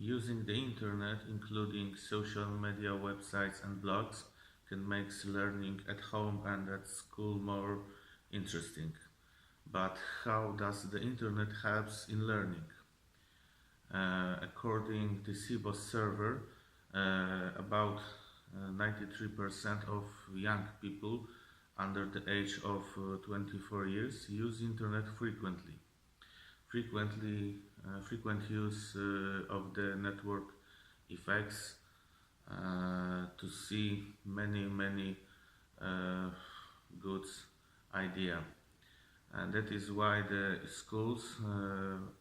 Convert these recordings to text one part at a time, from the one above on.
Using the internet, including social media, websites, and blogs, can make learning at home and at school more interesting. But how does the internet helps in learning? According to CBOS server, about 93% of young people under the age of 24 years use internet frequently. Frequent use of the network effects to see many good idea, and that is why the schools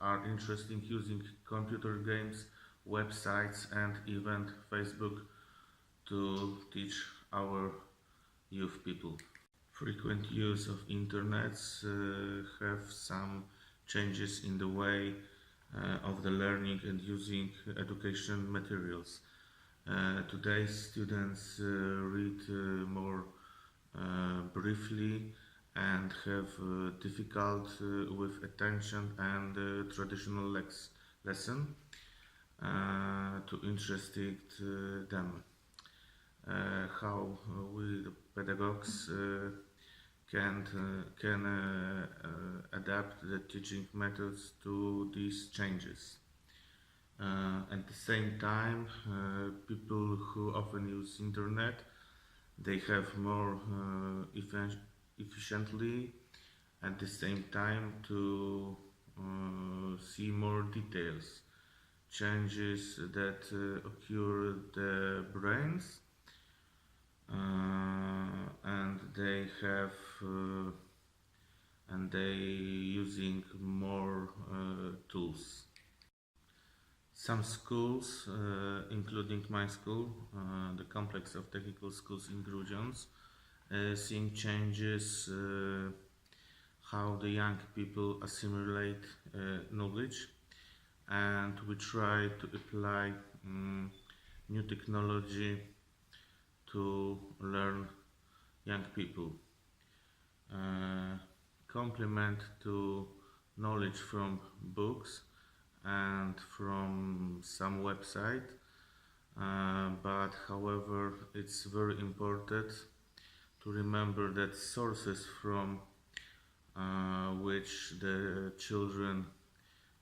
are interested in using computer games, websites, and even Facebook to teach our youth people. Frequent use of internets have some changes in the way of the learning and using education materials. Today students read more briefly and have difficult with attention and traditional lesson to interested them. How we the pedagogues can adapt the teaching methods to these changes. At the same time, people who often use internet, they have more efficiently at the same time to see more details, changes that occur the brains, and they have and they using more tools. Some schools, including my school, the complex of technical schools in Grudziądz, seeing changes how the young people assimilate knowledge, and we try to apply new technology to learn young people. Complement to knowledge from books and from some website, but however it's very important to remember that sources from which the children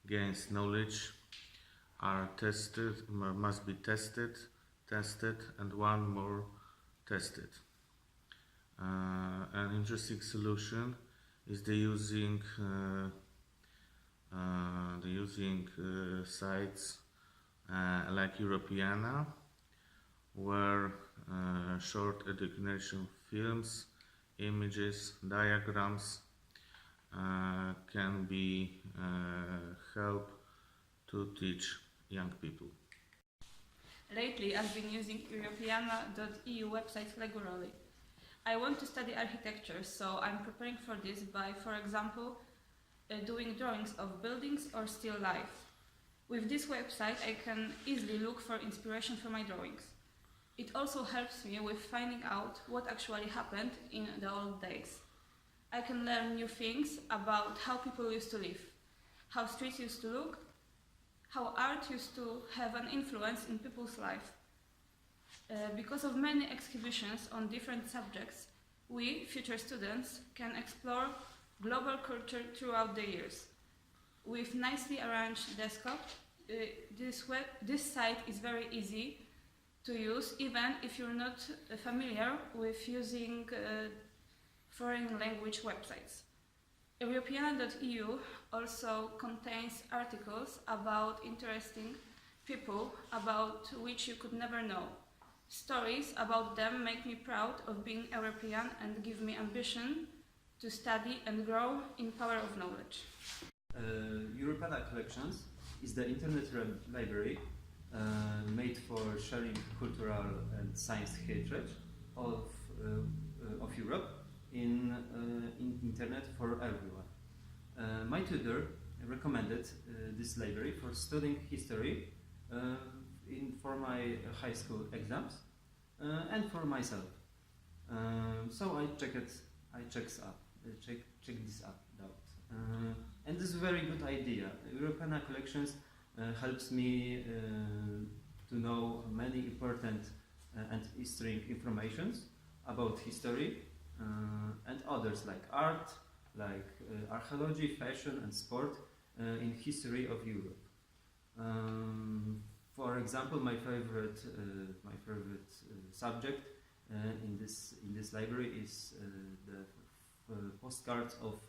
gains knowledge are tested, must be tested, and one more tested. An interesting solution is the using sites like Europeana, where short education films, images, diagrams can be help to teach young people. Lately, I've been using Europeana.eu website regularly. I want to study architecture, so I'm preparing for this by, for example, doing drawings of buildings or still life. With this website, I can easily look for inspiration for my drawings. It also helps me with finding out what actually happened in the old days. I can learn new things about how people used to live, how streets used to look, how art used to have an influence in people's life. Because of many exhibitions on different subjects, we, future students, can explore global culture throughout the years. With nicely arranged desktop, this site is very easy to use, even if you're not familiar with using foreign language websites. Europeana.eu also contains articles about interesting people about which you could never know. Stories about them make me proud of being European and give me ambition to study and grow in power of knowledge. Europeana Collections is the internet library made for sharing cultural and science heritage of Europe in internet for everyone. My tutor recommended this library for studying history for my high school exams and for myself. So I check this out. And this is a very good idea. Europeana Collections helps me to know many important and historic informations about history and others like art, like archaeology, fashion and sport in history of Europe. For example, my favorite subject in this library is the postcards of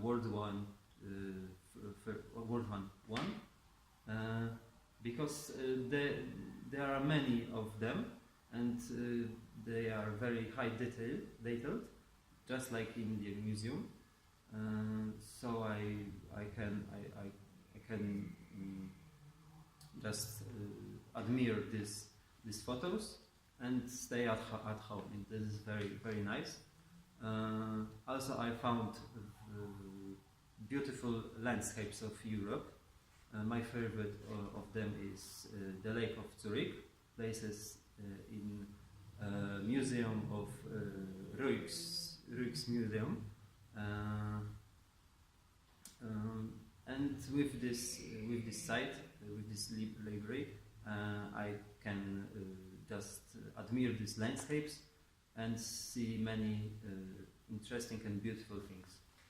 World War I, because there are many of them, and they are very high detailed, just like in the museum. So I can just admire these photos and stay at home. And this is very nice. Also, I found beautiful landscapes of Europe. My favorite of them is the Lake of Zurich, places in museum of Rijksmuseum. And with this site, with this library, I can just admire these landscapes and see many interesting and beautiful things.